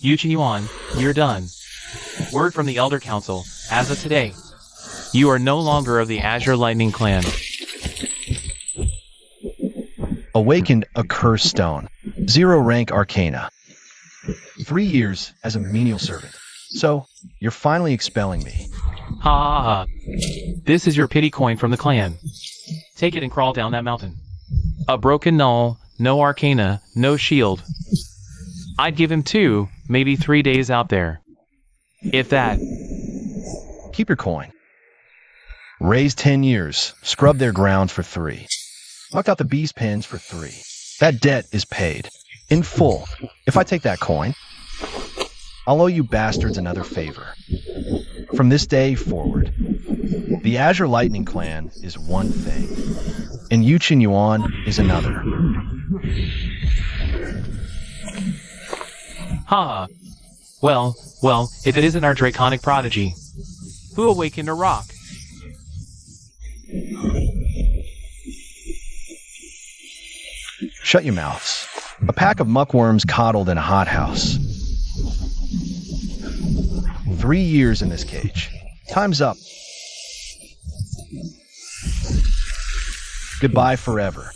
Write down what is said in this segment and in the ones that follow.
Yuchen Yuan, you're done. Word from the Elder Council, as of today. You are no longer of the Azure Lightning Clan. Awakened a cursed stone. 0 rank arcana. 3 years as a menial servant. So, you're finally expelling me. Ha ha ha. This is your pity coin from the clan. Take it and crawl down that mountain. A broken null, no arcana, no shield. I'd give him 2, maybe 3 days out there. If that. Keep your coin. Raise 10 years. Scrub their grounds for 3. Knocked out the beast pens for 3. That debt is paid. In full. If I take that coin, I'll owe you bastards another favor. From this day forward, the Azure Lightning Clan is one thing, and Yuchen Yuan is another. Ha! Well, if it isn't our draconic prodigy. Who awakened a rock? Shut your mouths. A pack of muckworms coddled in a hothouse. 3 years in this cage. Time's up. Goodbye forever.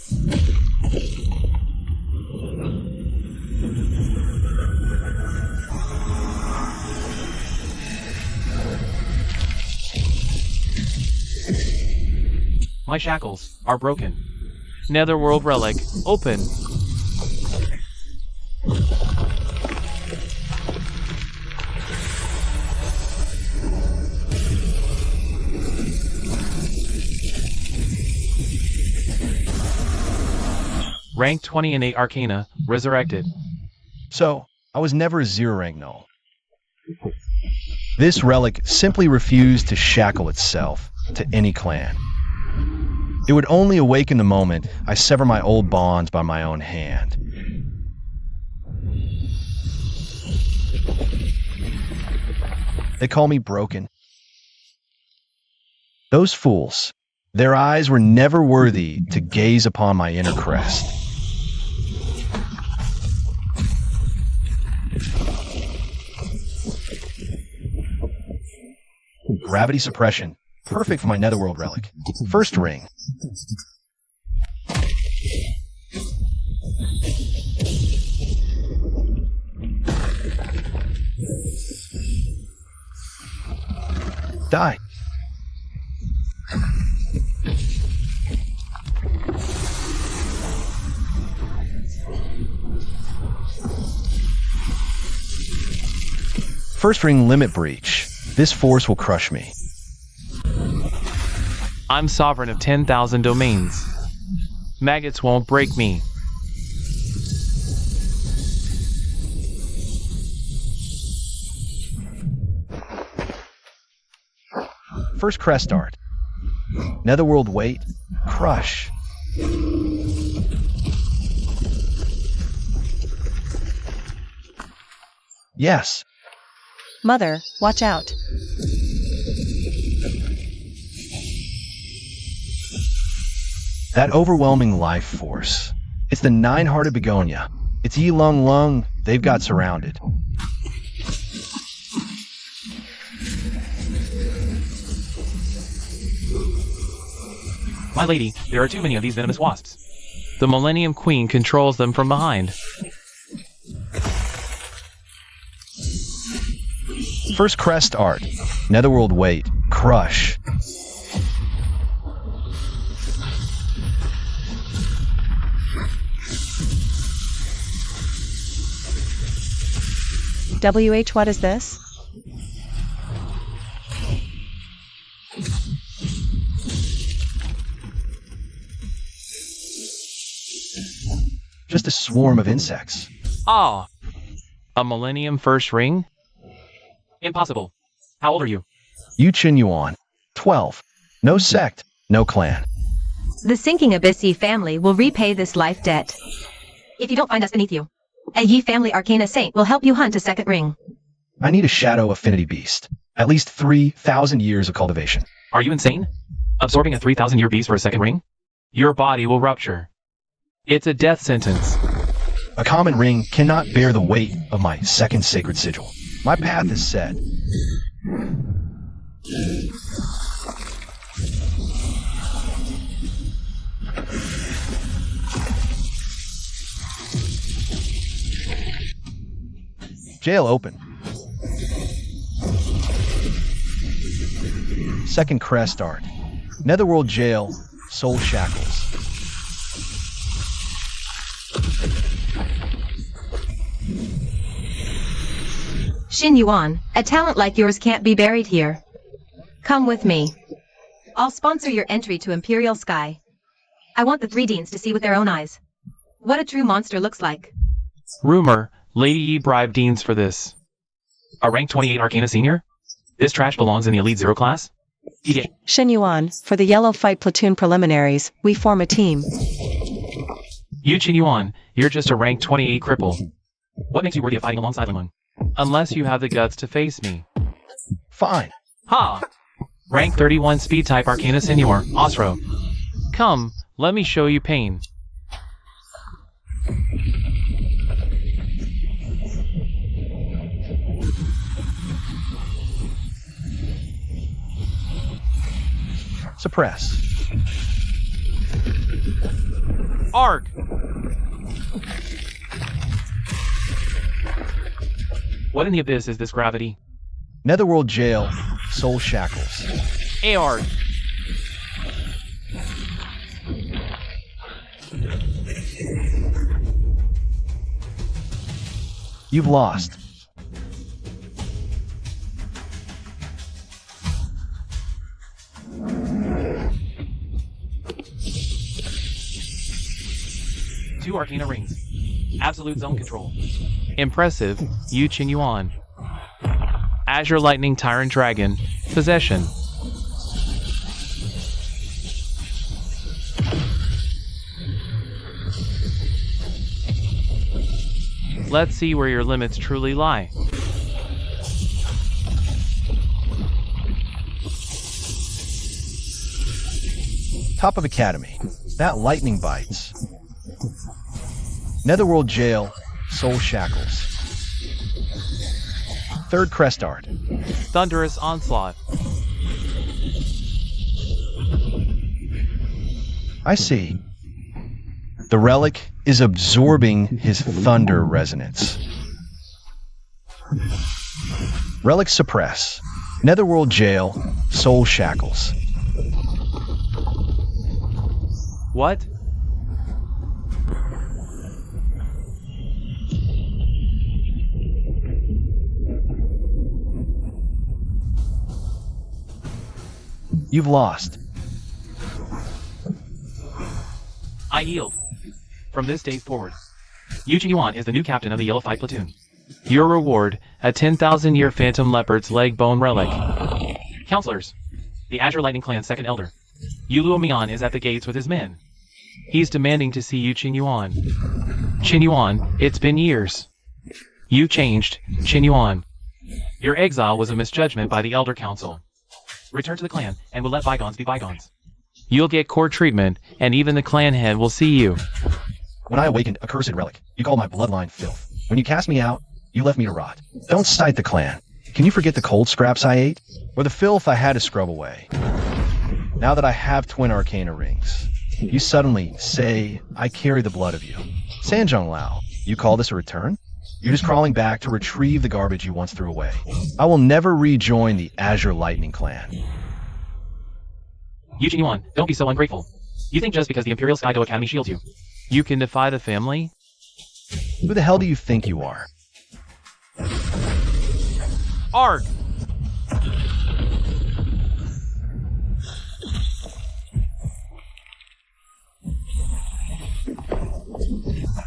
My shackles are broken. Netherworld relic, open. Rank 20 and 8 arcana, resurrected. So, I was never a 0 rank null. This relic simply refused to shackle itself to any clan. It would only awaken the moment I sever my old bonds by my own hand. They call me broken. Those fools, their eyes were never worthy to gaze upon my inner crest. Gravity suppression. Perfect for my netherworld relic. First ring. Die. First ring limit breach. This force will crush me. I'm sovereign of 10,000 domains. Maggots won't break me. First crest art. Netherworld weight. Crush. Yes. Mother, watch out. That overwhelming life force. It's the nine-hearted begonia. It's Yi Lung Lung. They've got surrounded. My lady, there are too many of these venomous wasps. The Millennium Queen controls them from behind. First crest art. Netherworld weight. Crush. WH, what is this? Just a swarm of insects. Ah! A Millennium First Ring? Impossible. How old are you? Yuchen Yuan. 12. No sect, no clan. The sinking Abyssi family will repay this life debt. If you don't find us beneath you, a Yi family arcana saint will help you hunt a second ring. I need a shadow affinity beast. At least 3,000 years of cultivation. Are you insane? Absorbing a 3,000-year beast for a second ring? Your body will rupture. It's a death sentence. A common ring cannot bear the weight of my second sacred sigil. My path is set. Jail open. Second crest art. Netherworld jail, soul shackles. Xin Yuan, a talent like yours can't be buried here. Come with me. I'll sponsor your entry to Imperial Sky. I want the 3 deans to see with their own eyes what a true monster looks like. Rumor, Lady Yi bribed deans for this. A rank 28 Arcana Senior? This trash belongs in the Elite Zero class? EDSA. Xin Yuan, for the Yellow Fight Platoon preliminaries, we form a team. You Qin Yuan, you're just a rank 28 cripple. What makes you worthy of fighting alongside Limon? Unless you have the guts to face me. Fine. Ha! Rank 31 Speed Type Arcana Senior, Osro. Come, let me show you pain. Suppress. Arc! What in the abyss is this gravity? Netherworld jail, soul shackles. AR! You've lost. Two Arcana Rings. Absolute zone control. Impressive, Yu Qin Yuan. Azure Lightning Tyrant Dragon. Possession. Let's see where your limits truly lie. Top of Academy. That lightning bites. Netherworld jail, soul shackles. Third crest art. Thunderous Onslaught. I see. The relic is absorbing his thunder resonance. Relic suppress. Netherworld jail, soul shackles. What? You've lost. I yield. From this day forward, Yu Qin Yuan is the new captain of the Yellow Fight Platoon. Your reward, a 10,000-year Phantom Leopard's leg bone relic. Counselors, the Azure Lightning Clan's second elder, Yu Luomian is at the gates with his men. He's demanding to see Yu Qin Yuan. Qin Yuan, it's been years. You changed, Qin Yuan. Your exile was a misjudgment by the Elder Council. Return to the clan, and we'll let bygones be bygones. You'll get court treatment, and even the clan head will see you. When I awakened, a cursed relic. You called my bloodline filth. When you cast me out, you left me to rot. Don't cite the clan. Can you forget the cold scraps I ate? Or the filth I had to scrub away? Now that I have twin arcana rings, you suddenly say I carry the blood of you. Sanjong Lao, you call this a return? You're just crawling back to retrieve the garbage you once threw away. I will never rejoin the Azure Lightning clan. Yu Qin Yuan, don't be so ungrateful. You think just because the Imperial Skydo Academy shields you, you can defy the family? Who the hell do you think you are? Arc!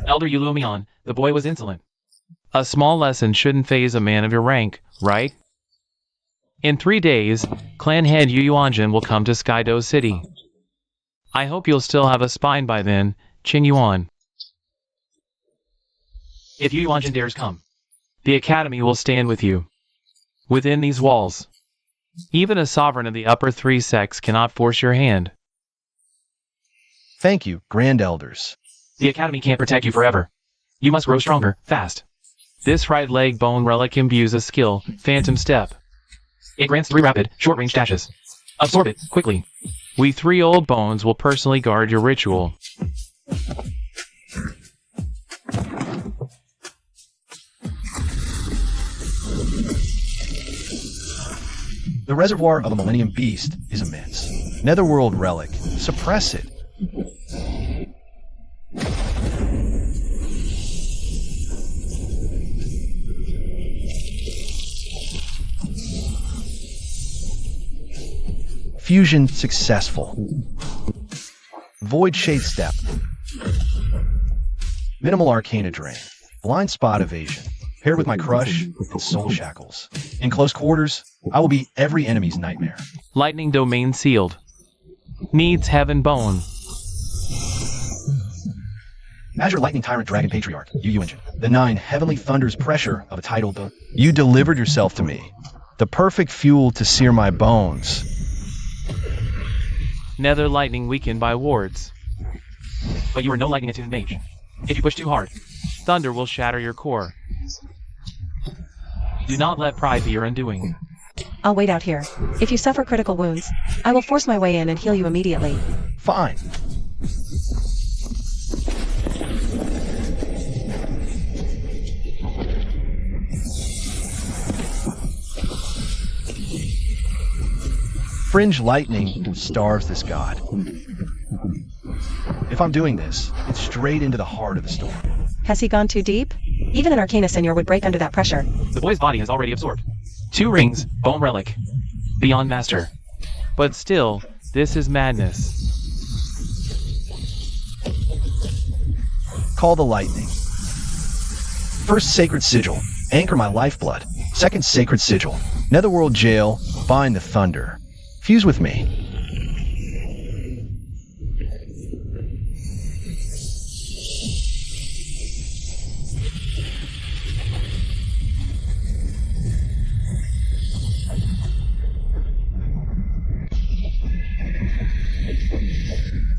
Elder Yu Luomian, the boy was insolent. A small lesson shouldn't faze a man of your rank, right? In 3 days, clan head Yu Yuanjin will come to Skydo City. I hope you'll still have a spine by then, Qin Yuan. If Yu Yuanjin dares come, the Academy will stand with you. Within these walls, even a sovereign of the upper 3 sects cannot force your hand. Thank you, Grand Elders. The Academy can't protect you forever. You must grow stronger, fast. This right leg bone relic imbues a skill, Phantom Step. It grants 3 rapid, short-range dashes. Absorb it, quickly. We 3 old bones will personally guard your ritual. The reservoir of a Millennium Beast is immense. Netherworld relic. Suppress it. Fusion successful. Void Shade Step. Minimal Arcana Drain. Blind Spot Evasion. Paired with my Crush and Soul Shackles. In close quarters, I will be every enemy's nightmare. Lightning domain sealed. Needs Heaven Bone. Azure Lightning Tyrant Dragon Patriarch, UU Engine. The 9 Heavenly Thunder's pressure of a title book. You delivered yourself to me. The perfect fuel to sear my bones. Nether lightning weakened by wards. But you are no lightning attuned mage. If you push too hard, thunder will shatter your core. Do not let pride be your undoing. I'll wait out here. If you suffer critical wounds, I will force my way in and heal you immediately. Fine. Fringe lightning starves this god. If I'm doing this, it's straight into the heart of the storm. Has he gone too deep? Even an Arcana Senior would break under that pressure. The boy's body has already absorbed 2 rings, bone relic, beyond master. But still, this is madness. Call the lightning. First Sacred Sigil, anchor my lifeblood. Second Sacred Sigil, Netherworld Jail, bind the thunder. Fuse with me.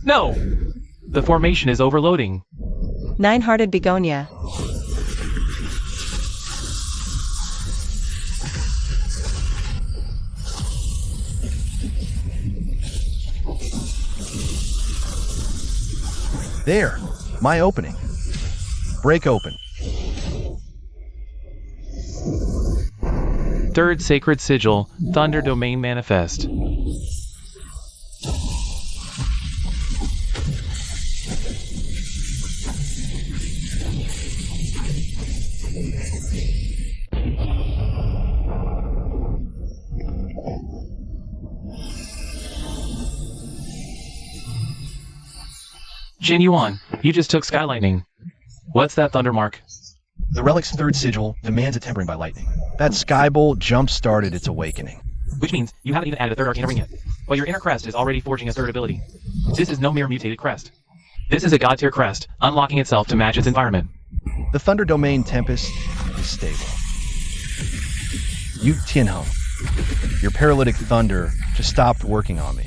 No! The formation is overloading. 9-hearted begonia. There, my opening. Break open. Third Sacred Sigil, Thunder Domain Manifest. Jin Yuan, you just took Sky Lightning. What's that thunder mark? The relic's third sigil demands a tempering by lightning. That skybolt jump-started its awakening. Which means you haven't even added a third Arcana ring yet. But your inner crest is already forging a third ability. This is no mere mutated crest. This is a god tier crest, unlocking itself to match its environment. The Thunder Domain Tempest is stable. You Tianheng, your paralytic thunder just stopped working on me.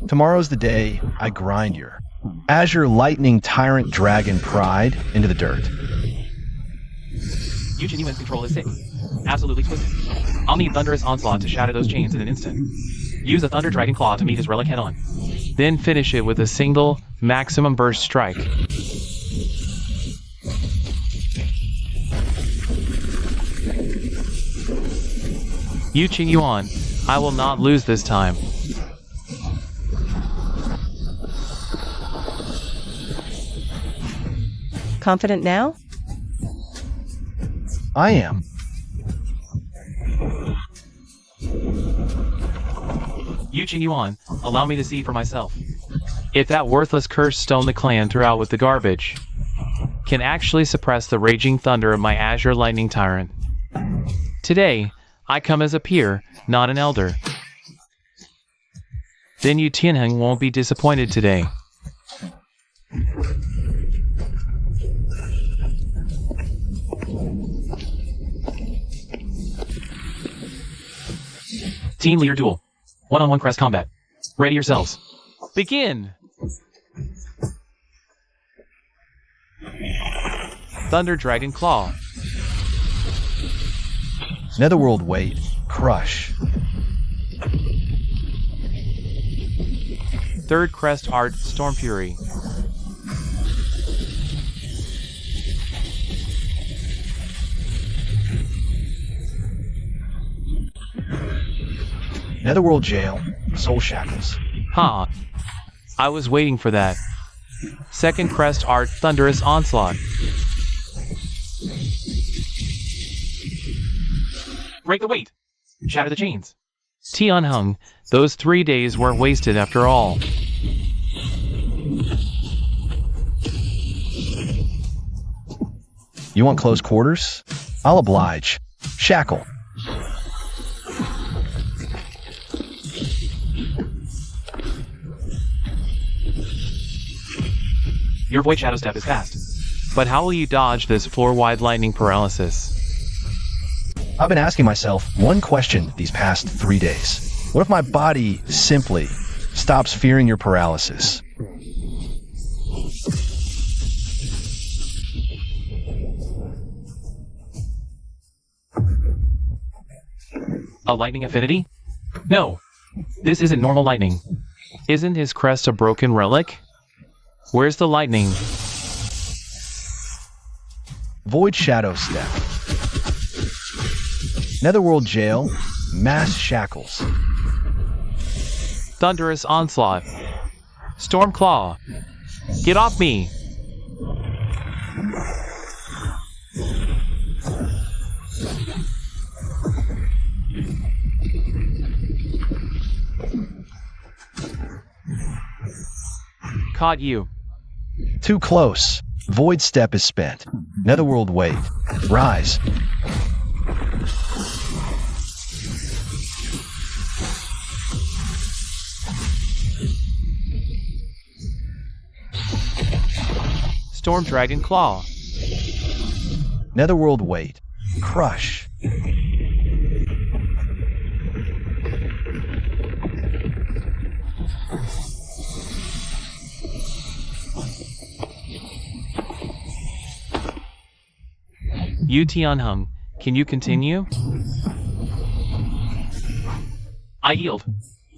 Tomorrow's the day I grind your Azure Lightning Tyrant Dragon Pride into the dirt. Yu Yuan's control is sick. Absolutely twisted. I'll need Thunderous Onslaught to shatter those chains in an instant. Use a Thunder Dragon Claw to meet his relic head-on. Then finish it with a single, maximum burst strike. Yu Yuan, I will not lose this time. Confident now? I am. Yu Yuan, allow me to see for myself. If that worthless cursed stone the clan threw out with the garbage can actually suppress the raging thunder of my Azure Lightning Tyrant. Today, I come as a peer, not an elder. Then Yu Tianheng won't be disappointed today. Team Leader Duel. One-on-one crest combat. Ready yourselves. Begin! Thunder Dragon Claw. Netherworld Weight. Crush. Third Crest Art Storm Fury. Netherworld Jail. Soul Shackles. Ha! I was waiting for that. Second Crest Art Thunderous Onslaught. Break the weight! Shatter the chains. Tian Hung, those 3 days weren't wasted after all. You want close quarters? I'll oblige. Shackle. Your Void Shadow Step is fast. But how will you dodge this floor-wide lightning paralysis? I've been asking myself one question these past 3 days. What if my body simply stops fearing your paralysis? A lightning affinity? No, this isn't normal lightning. Isn't his crest a broken relic? Where's the lightning? Void Shadow Step. Netherworld Jail. Mass Shackles. Thunderous Onslaught. Storm Claw. Get off me! Caught you. Too close. Void Step is spent. Netherworld Weight. Rise. Storm Dragon Claw. Netherworld Weight. Crush. Yu Tianhung, can you continue? I yield.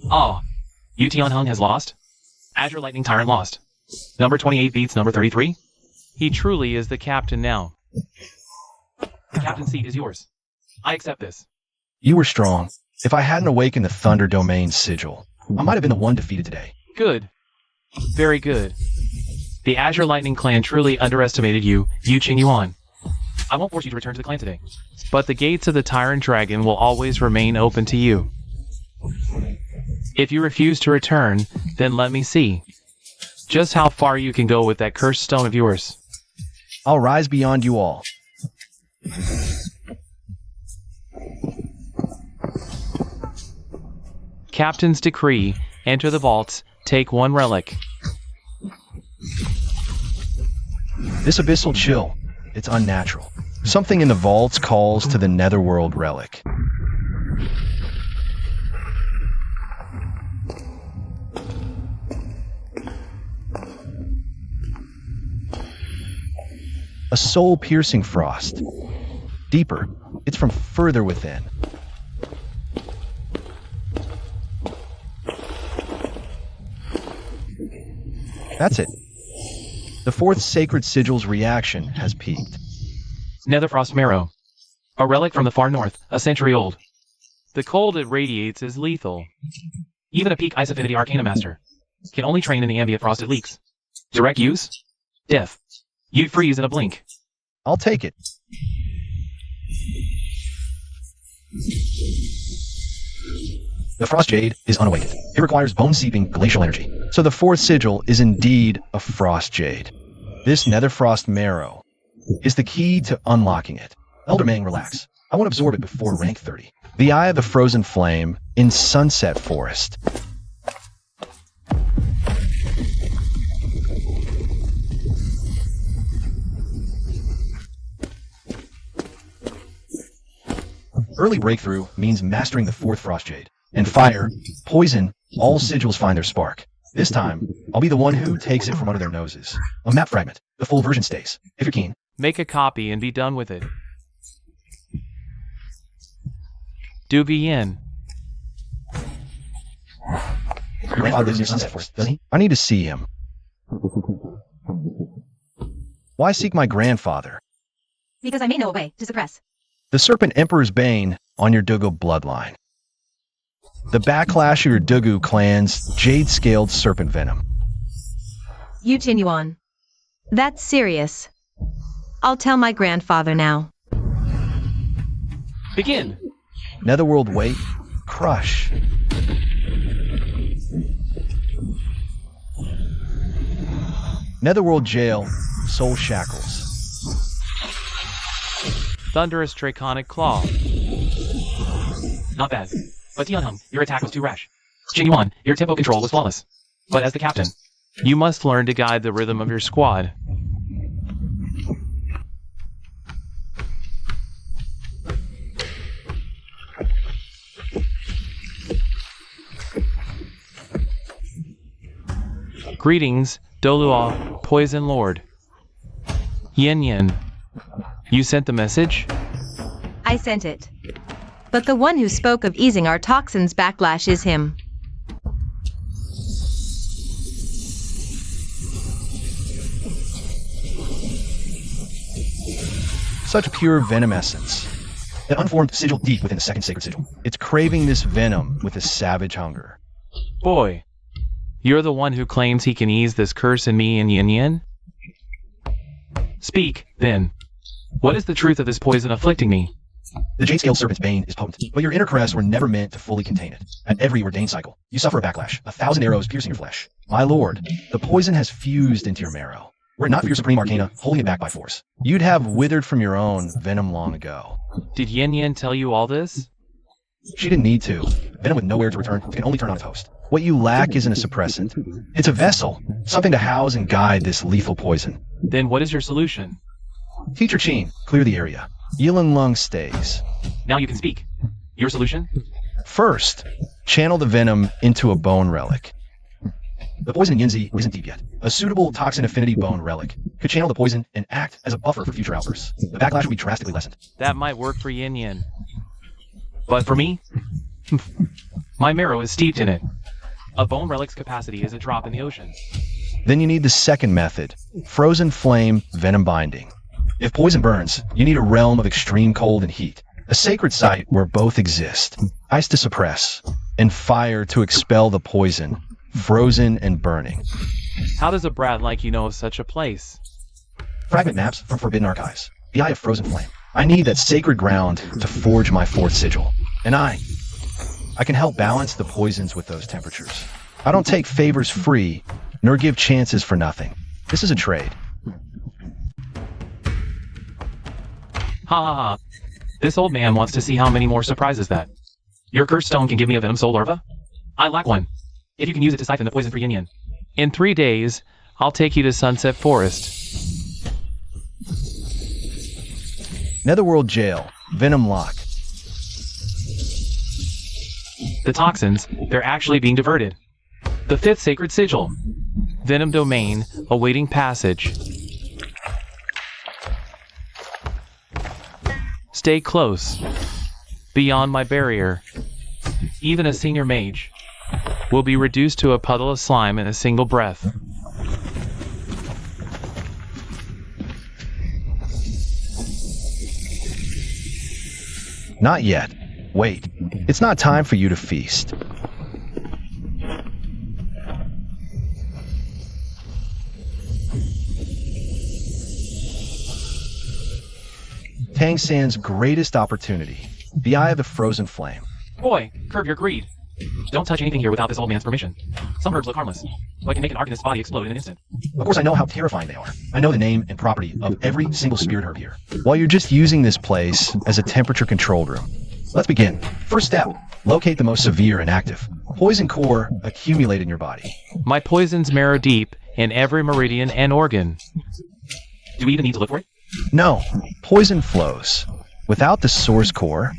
Ah, Yu Tianhung has lost? Azure Lightning Tyrant lost. Number 28 beats number 33? He truly is the captain now. The captain's seat is yours. I accept this. You were strong. If I hadn't awakened the Thunder Domain sigil, I might have been the one defeated today. Good. Very good. The Azure Lightning clan truly underestimated you, Yu Qingyuan. I won't force you to return to the clan today, but the gates of the Tyrant Dragon will always remain open to you. If you refuse to return, then let me see just how far you can go with that cursed stone of yours. I'll rise beyond you all. Captain's decree, enter the vaults, take one relic. This abyssal chill, it's unnatural. Something in the vaults calls to the Netherworld relic. A soul-piercing frost. Deeper, it's from further within. That's it. The fourth sacred sigil's reaction has peaked. Netherfrost Marrow. A relic from the far north, a century old. The cold it radiates is lethal. Even a peak Ice Affinity Arcana Master can only train in the ambient frost it leaks. Direct use? Death. You'd freeze in a blink. I'll take it. The Frost Jade is unawakened. It requires bone-seeping glacial energy. So the fourth sigil is indeed a Frost Jade. This Netherfrost Marrow is the key to unlocking it. Elder Mang, relax. I won't absorb it before rank 30. The Eye of the Frozen Flame in Sunset Forest. Early breakthrough means mastering the fourth Frost Jade. And fire, poison, all sigils find their spark. This time, I'll be the one who takes it from under their noses. A map fragment. The full version stays. If you're keen, Make a copy and be done with it. Do bien. Your grandfather lives near Sunset Forest, doesn't he? I need to see him. Why seek my grandfather? Because I may know a way to suppress. The Serpent Emperor's Bane on your Dugu bloodline. The backlash of your Dugu clan's jade-scaled serpent venom. You continue on. That's serious. I'll tell my grandfather now. Begin. Netherworld wait, crush. Netherworld jail, soul shackles. Thunderous draconic claw. Not bad. But Tianheng, your attack was too rash. Jinyuan, your tempo control was flawless. But as the captain, you must learn to guide the rhythm of your squad. Greetings, Dolua, Poison Lord. Yin Yin. You sent the message? I sent it. But the one who spoke of easing our toxins backlash is him. Such pure venom essence. An unformed sigil deep within the second sacred sigil. It's craving this venom with a savage hunger. Boy, you're the one who claims he can ease this curse in me and Yin Yin? Speak, then. What is the truth of this poison afflicting me? The jade-scaled serpent's bane is potent, but your inner caress were never meant to fully contain it. At every ordained cycle, you suffer a backlash, 1,000 arrows piercing your flesh. My lord, the poison has fused into your marrow. Were it not for your supreme arcana, holding it back by force, you'd have withered from your own venom long ago. Did Yin Yin tell you all this? She didn't need to. Venom with nowhere to return can only turn on its host. What you lack isn't a suppressant. It's a vessel, something to house and guide this lethal poison. Then what is your solution? Teacher Chin, clear the area. Yilin Lung stays. Now you can speak. Your solution? First, channel the venom into a bone relic. The poison in Yinzi isn't deep yet. A suitable toxin affinity bone relic could channel the poison and act as a buffer for future outbursts. The backlash would be drastically lessened. That might work for Yin Yin. But for me, my marrow is steeped in it. A bone relic's capacity is a drop in the ocean. Then you need the second method, frozen flame venom binding. If poison burns, you need a realm of extreme cold and heat, a sacred site where both exist, ice to suppress, and fire to expel the poison, frozen and burning. How does a brat like you know of such a place? Fragment maps from Forbidden Archives, the Eye of Frozen Flame. I need that sacred ground to forge my fourth sigil, and I can help balance the poisons with those temperatures. I don't take favors free, nor give chances for nothing. This is a trade. Ha ha ha. This old man wants to see how many more surprises that. Your cursed stone can give me a venom soul larva? I lack one. If you can use it to siphon the poison for Yin Yin. In 3 days, I'll take you to Sunset Forest. Netherworld Jail, Venom Lock. The toxins, they're actually being diverted. The 5th sacred sigil. Venom domain, awaiting passage. Stay close. Beyond my barrier. Even a senior mage will be reduced to a puddle of slime in a single breath. Not yet. Wait. It's not time for you to feast. Tang San's greatest opportunity. The Eye of the Frozen Flame. Boy, curb your greed. Don't touch anything here without this old man's permission. Some herbs look harmless, but can make an arcanist's body explode in an instant. Of course, I know how terrifying they are. I know the name and property of every single spirit herb here. While you're just using this place as a temperature control room. Let's begin. First step, locate the most severe and active. Poison core accumulate in your body. My poison's marrow deep in every meridian and organ. Do we even need to look for it? No, poison flows. Without the source core,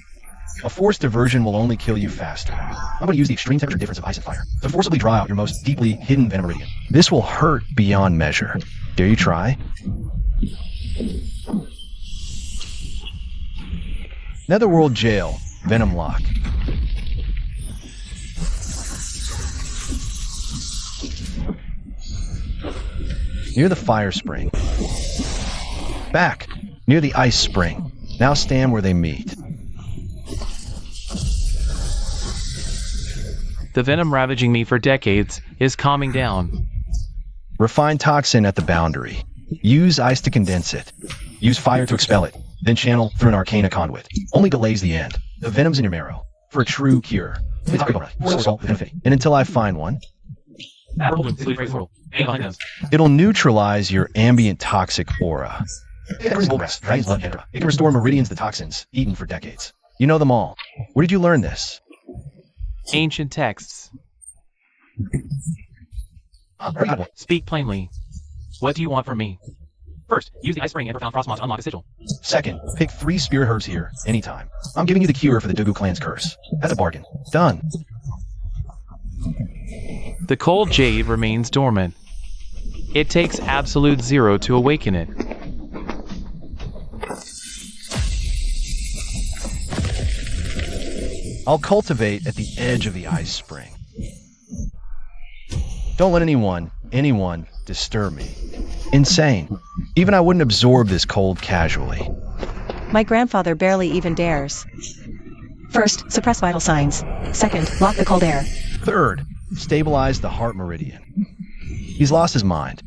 a forced diversion will only kill you faster. I'm going to use the extreme temperature difference of ice and fire to forcibly draw out your most deeply hidden venom meridian. This will hurt beyond measure. Dare you try? Netherworld Jail, Venom Lock. Near the fire spring. Back, near the ice spring. Now stand where they meet. The venom ravaging me for decades is calming down. Refine toxin at the boundary. Use ice to condense it. Use fire to expel it. Then channel through an arcana conduit. Only delays the end. The venom's in your marrow. For a true cure. And until I find one, it'll neutralize your ambient toxic aura. It can restore meridians to toxins, eaten for decades. You know them all. Where did you learn this? Ancient texts. Speak plainly. What do you want from me? First, use the ice spring and profound frost mod to unlock a sigil. Second, pick 3 spirit herbs here, anytime. I'm giving you the cure for the Dugu clan's curse. That's a bargain. Done. The cold jade remains dormant. It takes absolute zero to awaken it. I'll cultivate at the edge of the ice spring. Don't let anyone disturb me. Insane. Even I wouldn't absorb this cold casually. My grandfather barely even dares. First, suppress vital signs. Second, block the cold air. Third, stabilize the heart meridian. He's lost his mind.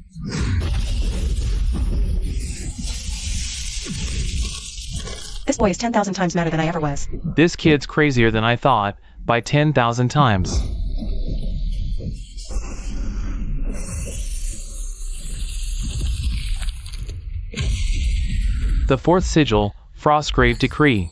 This boy is 10,000 times madder than I ever was. This kid's crazier than I thought by 10,000 times. The 4th sigil, Frostgrave Decree.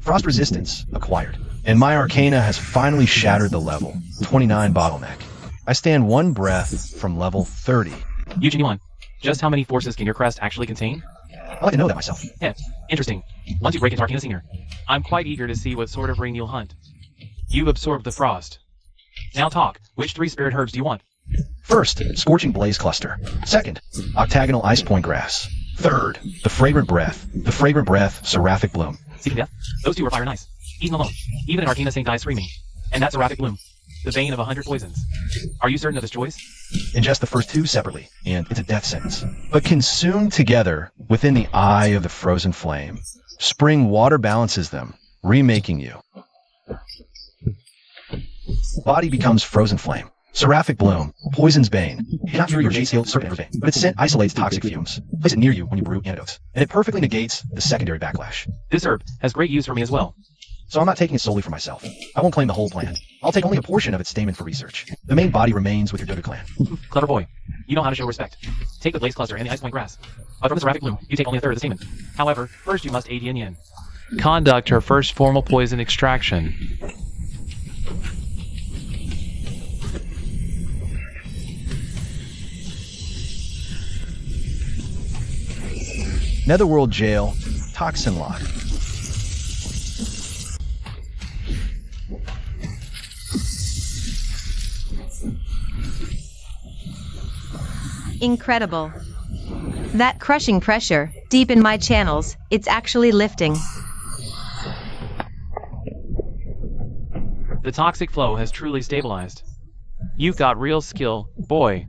Frost resistance acquired. And my arcana has finally shattered the level 29 bottleneck. I stand 1 breath from level 30. Eugene, just how many forces can your crest actually contain? I'd like to know that myself. Yeah, interesting. Once you break into Arcana Senior, I'm quite eager to see what sort of ring you'll hunt. You've absorbed the frost. Now talk, which 3 spirit herbs do you want? First, Scorching Blaze Cluster. Second, Octagonal Ice Point Grass. Third, the Fragrant Breath. The Fragrant Breath, Seraphic Bloom. Seeking Death? Those 2 are fire and ice. Eaten alone. Even an Arcana Saint dies screaming. And that's Seraphic Bloom, the bane of 100 poisons. Are you certain of this choice? Ingest the first 2 separately, and it's a death sentence. But consumed together within the eye of the frozen flame. Spring water balances them, remaking you. Body becomes frozen flame. Seraphic Bloom, Poison's Bane. You cannot cure your jade-scaled serpent bane, but its scent isolates toxic fumes. Place it near you when you brew antidotes, and it perfectly negates the secondary backlash. This herb has great use for me as well. So I'm not taking it solely for myself. I won't claim the whole plant. I'll take only a portion of its stamen for research. The main body remains with your Doga clan. Clever boy. You know how to show respect. Take the Blaze Cluster and the Ice Point Grass. But from the Seraphic Bloom, you take only a third of the stamen. However, first you must aid Yin Yin. Conduct her first formal poison extraction. Netherworld Jail, Toxin Lock. Incredible. That crushing pressure, deep in my channels, it's actually lifting. The toxic flow has truly stabilized. You've got real skill, boy.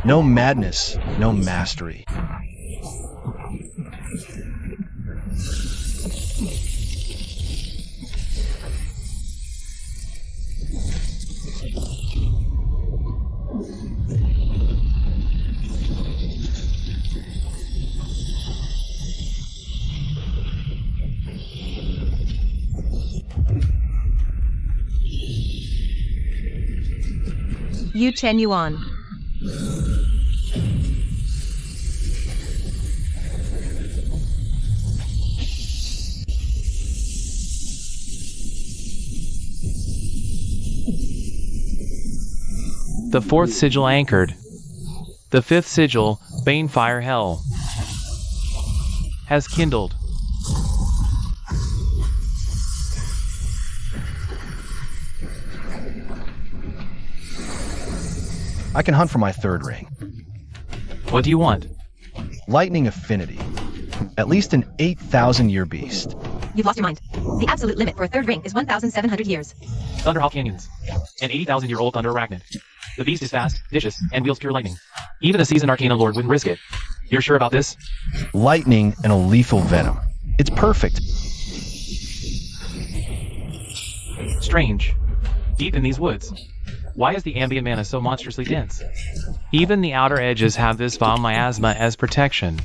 No madness, no mastery. Yu Chen Yuan. The 4th sigil anchored. The 5th sigil, Banefire Hell, has kindled. I can hunt for my 3rd ring. What do you want? Lightning Affinity. At least an 8,000-year beast. You've lost your mind. The absolute limit for a 3rd ring is 1,700 years. Thunderhawk Canyons. An 80,000-year-old thunder arachnid. The beast is fast, vicious, and wields pure lightning. Even a seasoned Arcana Lord wouldn't risk it. You're sure about this? Lightning and a lethal venom. It's perfect. Strange. Deep in these woods. Why is the ambient mana so monstrously dense? Even the outer edges have this vile miasma as protection.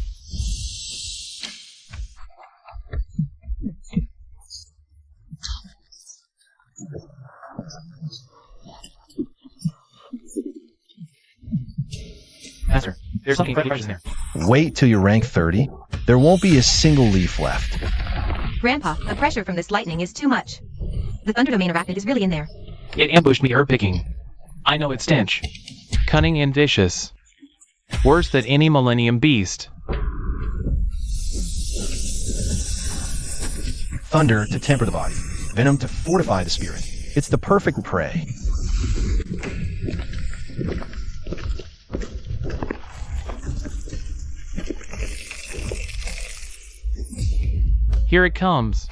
Master, there's something incredibly precious in there. Wait till you rank 30. There won't be a single leaf left. Grandpa, the pressure from this lightning is too much. The Thunder Domain Arachnid is really in there. It ambushed me herb picking. I know its stench. Cunning and vicious. Worse than any Millennium Beast. Thunder to temper the body. Venom to fortify the spirit. It's the perfect prey. Here it comes.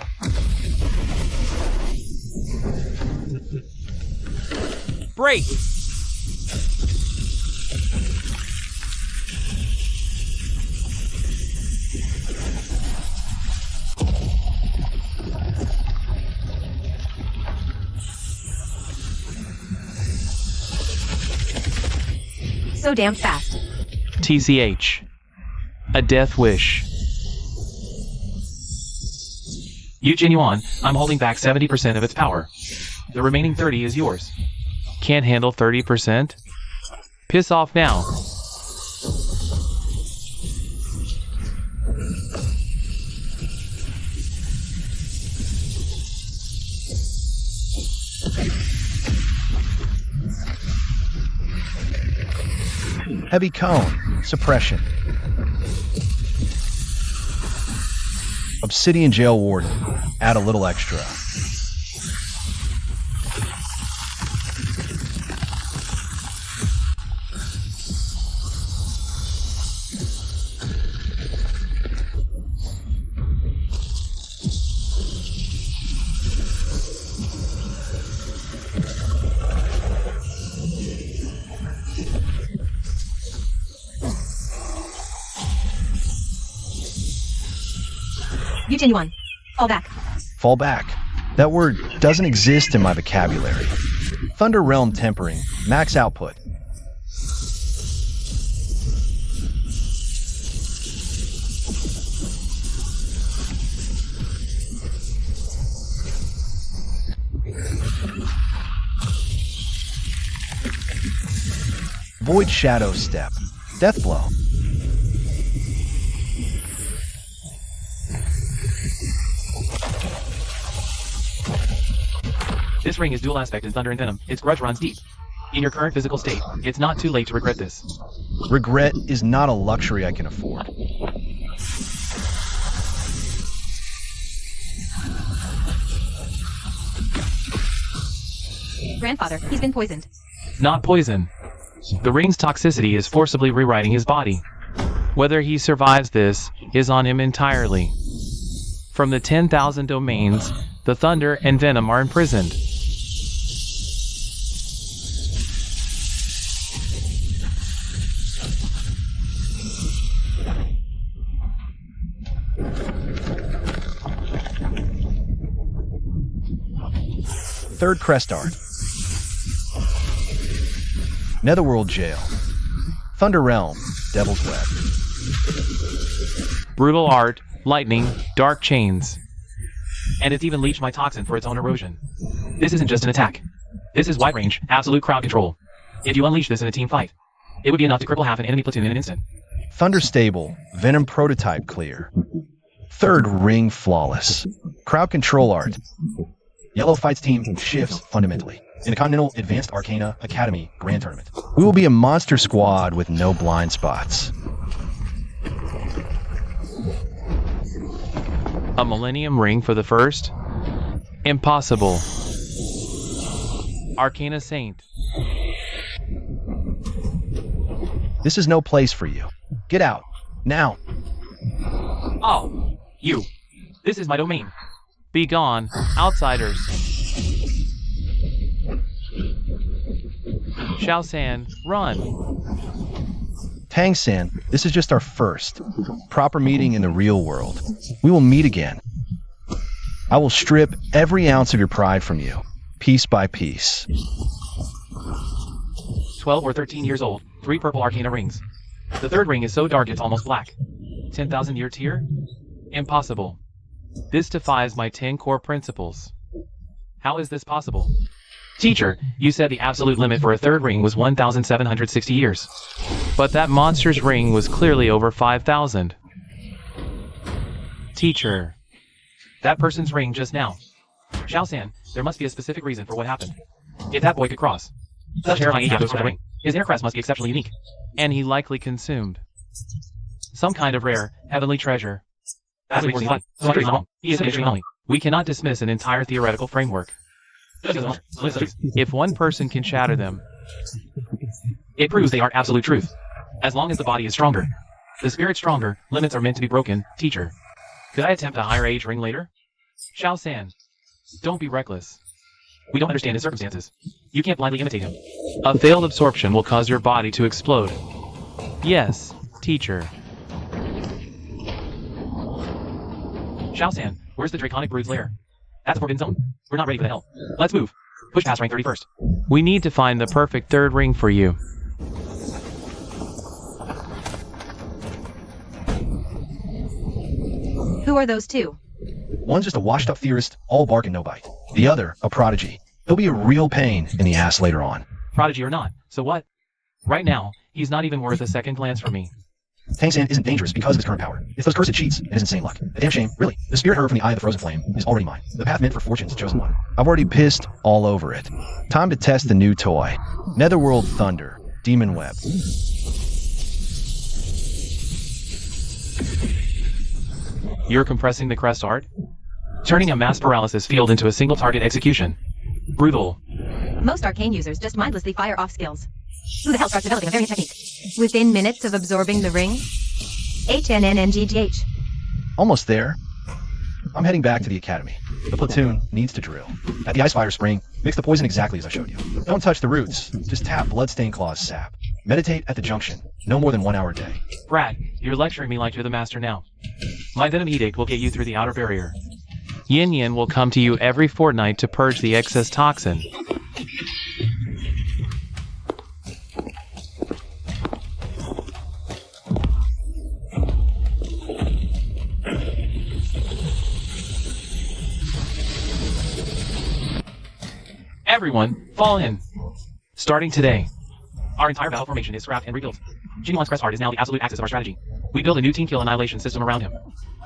Break! So damn fast. TCH. A death wish. Yuan Yuan, I'm holding back 70% of its power. The remaining 30 is yours. Can't handle 30%? Piss off now. Heavy Cone. Suppression. Obsidian Jail Warden. Add a little extra. Yuan Yuan, fall back. Fall back. That word doesn't exist in my vocabulary. Thunder Realm Tempering. Max output. Void Shadow Step. Death Blow. This ring is dual aspect in Thunder and Venom. Its grudge runs deep. In your current physical state, it's not too late to regret this. Regret is not a luxury I can afford. Grandfather, he's been poisoned. Not poison. The ring's toxicity is forcibly rewriting his body. Whether he survives this is on him entirely. From the 10,000 domains, the Thunder and Venom are imprisoned. Third Crest Art. Netherworld Jail. Thunder Realm. Devil's Web. Brutal art, lightning, dark chains. And it's even leached my toxin for its own erosion. This isn't just an attack. This is wide range, absolute crowd control. If you unleash this in a team fight, it would be enough to cripple half an enemy platoon in an instant. Thunder Stable. Venom Prototype Clear. Third Ring Flawless. Crowd Control Art. Yellow Fights team shifts fundamentally in the Continental Advanced Arcana Academy Grand Tournament. We will be a monster squad with no blind spots. A Millennium Ring for the first? Impossible. Arcana Saint. This is no place for you. Get out. Now. Oh, you. This is my domain. Be gone, outsiders. Shao San, run. Tang San, this is just our first proper meeting in the real world. We will meet again. I will strip every ounce of your pride from you, piece by piece. 12 or 13 years old, 3 purple arcana rings. The third ring is so dark it's almost black. 10,000-year tier? Impossible. This defies my 10 core principles. How is this possible? Teacher, you said the absolute limit for a third ring was 1,760 years. But that monster's ring was clearly over 5,000. Teacher. That person's ring just now. Shao San, there must be a specific reason for what happened. If that boy could cross such terrifying ego for the ring, his inner crest must be exceptionally unique. And he likely consumed some kind of rare, heavenly treasure. That's what he's so he is an anomaly. We cannot dismiss an entire theoretical framework. If one person can shatter them, it proves they are absolute truth. As long as the body is stronger, the spirit stronger, limits are meant to be broken. Teacher, could I attempt a higher age ring later? Shao San, don't be reckless. We don't understand his circumstances. You can't blindly imitate him. A failed absorption will cause your body to explode. Yes, teacher. Shao San, where's the Draconic Brood's lair? That's a forbidden zone. We're not ready for the hell. Let's move. Push past rank 31st. We need to find the perfect third ring for you. Who are those two? One's just a washed-up theorist, all bark and no bite. The other, a prodigy. He'll be a real pain in the ass later on. Prodigy or not, so what? Right now, he's not even worth a second glance from me. Tang San isn't dangerous because of his current power. It's those cursed cheats and his insane luck. A damn shame, really. The spirit herb from the Eye of the Frozen Flame is already mine. The path meant for fortune's chosen one. I've already pissed all over it. Time to test the new toy. Netherworld Thunder. Demon Web. You're compressing the crest art? Turning a mass paralysis field into a single target execution. Brutal. Most arcane users just mindlessly fire off skills. Who the hell starts developing a variant technique? Within minutes of absorbing the ring? HNNNGGH. Almost there. I'm heading back to the academy. The platoon needs to drill. At the Icefire Spring, mix the poison exactly as I showed you. Don't touch the roots. Just tap Bloodstained Claw's sap. Meditate at the junction. No more than 1 hour a day. Brad, you're lecturing me like you're the master now. My Venom Edict will get you through the outer barrier. Yin Yin will come to you every fortnight to purge the excess toxin. Everyone, fall in. Starting today. Our entire battle formation is scrapped and rebuilt. Xinhuan's crest art is now the absolute axis of our strategy. We build a new team kill annihilation system around him.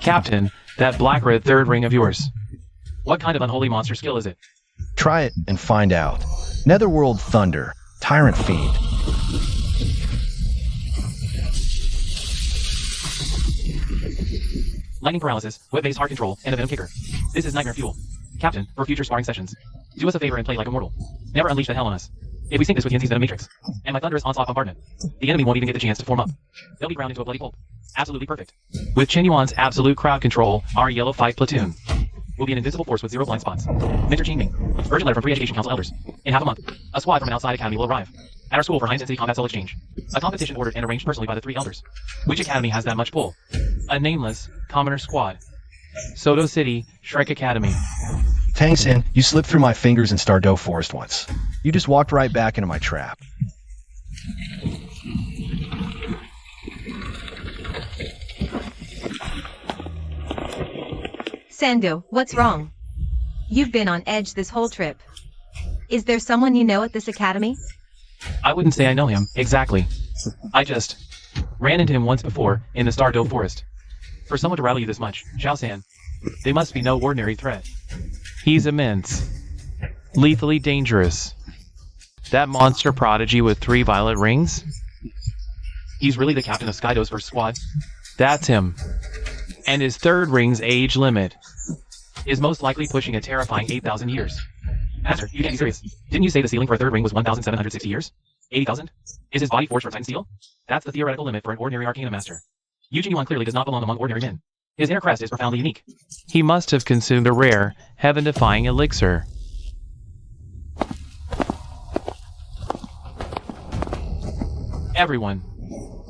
Captain, that black-red third ring of yours. What kind of unholy monster skill is it? Try it and find out. Netherworld Thunder. Tyrant Fiend. Lightning paralysis, web-based heart control, and a venom kicker. This is nightmare fuel. Captain, for future sparring sessions, do us a favor and play like a mortal. Never unleash the hell on us. If we sink this with Yanzi's Venom Matrix, and my thunderous onslaught bombardment, the enemy won't even get the chance to form up. They'll be ground into a bloody pulp. Absolutely perfect. With Qinyuan's absolute crowd control, our Yellow 5 platoon will be an invincible force with 0 blind spots. Mr. Qingming, urgent letter from 3 Education Council elders. In half a month, a squad from an outside academy will arrive at our school for high-intensity combat soul exchange. A competition ordered and arranged personally by the 3 elders. Which academy has that much pull? A nameless, commoner squad. Soto City, Shrek Academy. Tang San, you slipped through my fingers in Stardew Forest once. You just walked right back into my trap. Sando, what's wrong? You've been on edge this whole trip. Is there someone you know at this academy? I wouldn't say I know him, exactly. I just ran into him once before, in the Stardew Forest. For someone to rattle you this much, Shao San, they must be no ordinary threat. He's immense. Lethally dangerous. That monster prodigy with 3 violet rings? He's really the captain of Skydo's first squad. That's him. And his 3rd ring's age limit is most likely pushing a terrifying 8,000 years. Master, you can't be serious. Didn't you say the ceiling for a 3rd ring was 1,760 years? 80,000? Is his body forged from Titan steel? That's the theoretical limit for an ordinary Arcana Master. Eugene Yuan clearly does not belong among ordinary men. His inner crest is profoundly unique. He must have consumed a rare, heaven-defying elixir. Everyone.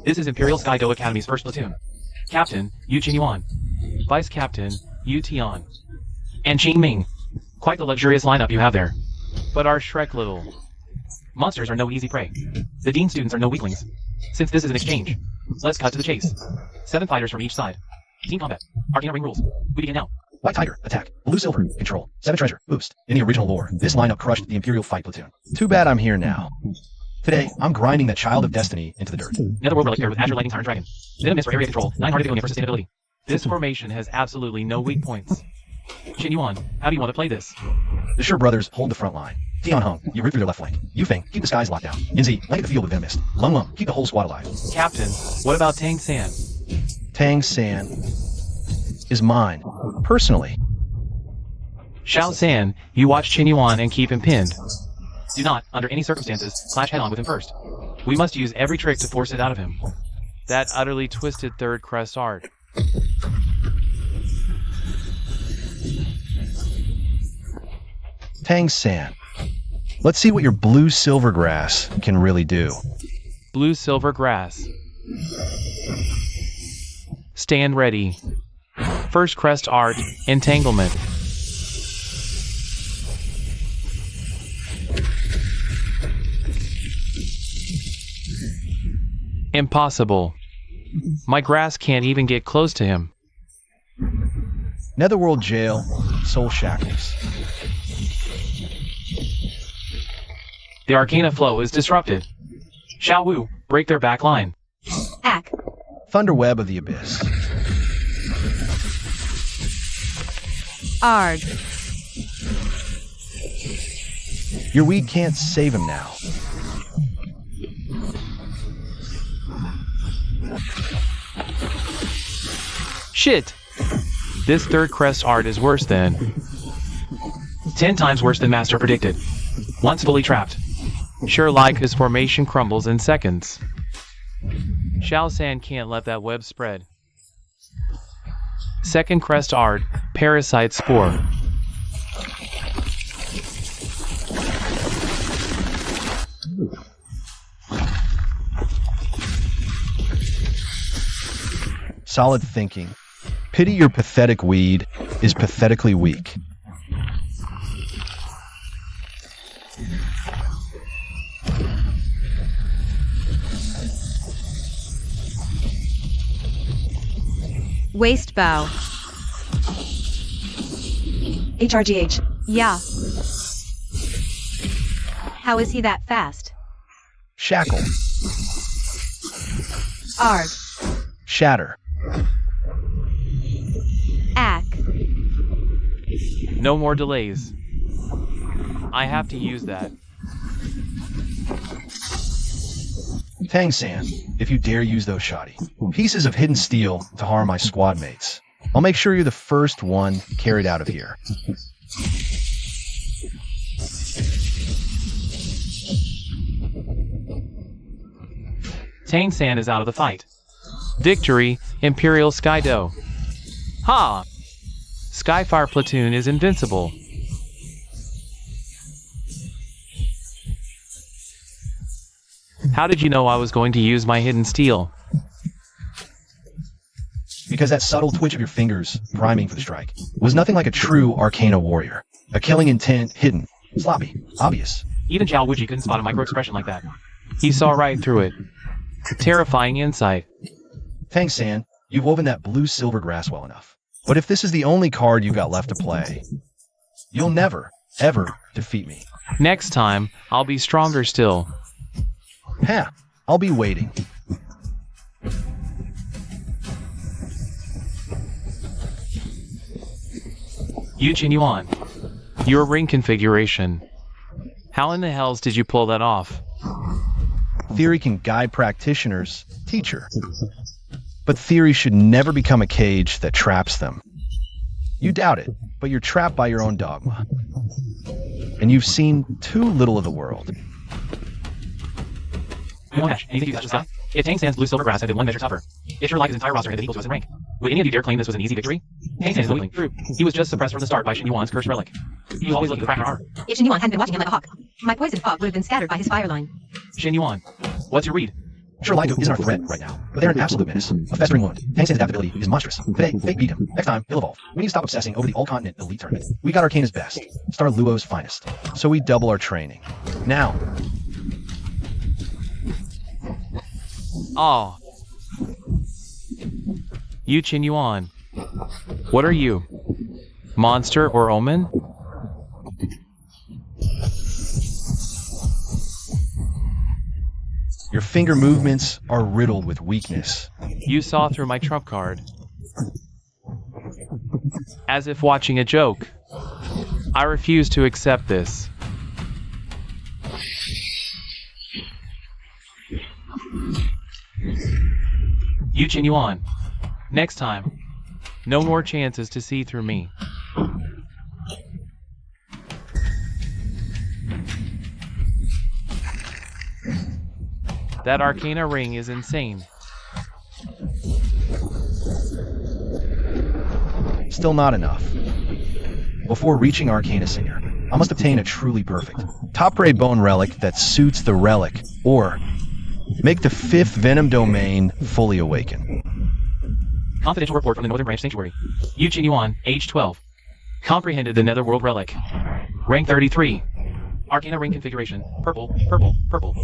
This is Imperial Skydo Academy's first platoon. Captain, Yu Yuan. Vice Captain, Yu Tian. And Qing Ming. Quite the luxurious lineup you have there. But our Shrek little monsters are no easy prey. The Dean students are no weaklings. Since this is an exchange, let's cut to the chase. 7 fighters from each side. Team combat. Arcana ring rules. We begin now. White Tiger, attack. Blue Silver, control. 7 treasure, boost. In the original lore, this lineup crushed the Imperial fight platoon. Too bad I'm here now. Today, I'm grinding that Child of Destiny into the dirt. Netherworld relic paired with Azure Lightning's Iron Dragon. Venom Mist for area control. 9-hearted Begonia for sustainability. This formation has absolutely no weak points. Qin Yuan, how do you want to play this? The Sure brothers hold the front line. Tian Hung, you rip through their left flank. Yufeng, keep the skies locked down. Inzi, blanket the field with Venom Mist. Lung Lung, keep the whole squad alive. Captain, what about Tang San? Tang San is mine, personally. Xiao San, you watch Qin Yuan and keep him pinned. Do not, under any circumstances, clash head-on with him first. We must use every trick to force it out of him. That utterly twisted 3rd crest art. Tang San, let's see what your blue silver grass can really do. Blue silver grass. Stand ready. First crest art, entanglement. Impossible. My grass can't even get close to him. Netherworld jail, soul shackles. The Arcana flow is disrupted. Xiao Wu, break their back line. Ack. Thunderweb of the Abyss. Arg. Your weed can't save him now. Shit! This 3rd crest art is worse than... 10 times worse than Master predicted. Once fully trapped. Sure like his formation crumbles in seconds. Xiao San can't let that web spread. 2nd crest art, parasite spore. Solid thinking. Pity your pathetic weed is pathetically weak. Waist bow. HRGH. Yeah. How is he that fast? Shackle. Arg. Shatter. Ack. No more delays. I have to use that. Tang San, if you dare use those shoddy pieces of hidden steel to harm my squad mates, I'll make sure you're the first one carried out of here. Tang San is out of the fight. Victory, Imperial Skydo. Ha! Skyfire Platoon is invincible. How did you know I was going to use my hidden steel? Because that subtle twitch of your fingers, priming for the strike, was nothing like a true Arcana warrior. A killing intent, hidden, sloppy, obvious. Even Zhao Wuji couldn't spot a micro-expression like that. He saw right through it. Terrifying insight. Tang San, you've woven that blue-silver grass well enough. But if this is the only card you've got left to play, you'll never, ever defeat me. Next time, I'll be stronger still. Ha! I'll be waiting. Yu Yuan. Your ring configuration. How in the hells did you pull that off? Theory can guide practitioners, teacher. But theory should never become a cage that traps them. You doubt it, but you're trapped by your own dogma. And you've seen too little of the world. Anything you touch the sky? If Tang San's blue silver grass had been one measure tougher, if Sherlock his entire roster had been equal to us in rank, would any of you dare claim this was an easy victory? Tang San is weakling. True. He was just suppressed from the start by Shin Yuan's cursed relic. He was always looking to crack our armor. If Shin Yuan hadn't been watching him like a hawk, my poison fog would have been scattered by his fire line. Shin Yuan, what's your read? Sure, Lido isn't our threat right now, but they're an absolute menace. A festering wound. Tang San's adaptability is monstrous. Today, fate beat him. Next time, he'll evolve. We need to stop obsessing over the all-continent elite tournament. We got Arcana's best. Star Luo's finest. So we double our training. Now. Ah. You Qin Yuan. What are you? Monster or omen? Your finger movements are riddled with weakness. You saw through my trump card. As if watching a joke. I refuse to accept this. You Qin Yuan. Next time. No more chances to see through me. That Arcana ring is insane. Still not enough. Before reaching Arcana Singer, I must obtain a truly perfect, top-grade bone relic that suits the relic, or make the 5th Venom domain fully awaken. Confidential report from the Northern Branch Sanctuary. Yu Qin Yuan, age 12. Comprehended the Netherworld relic. Rank 33. Arcana ring configuration. Purple, purple, purple.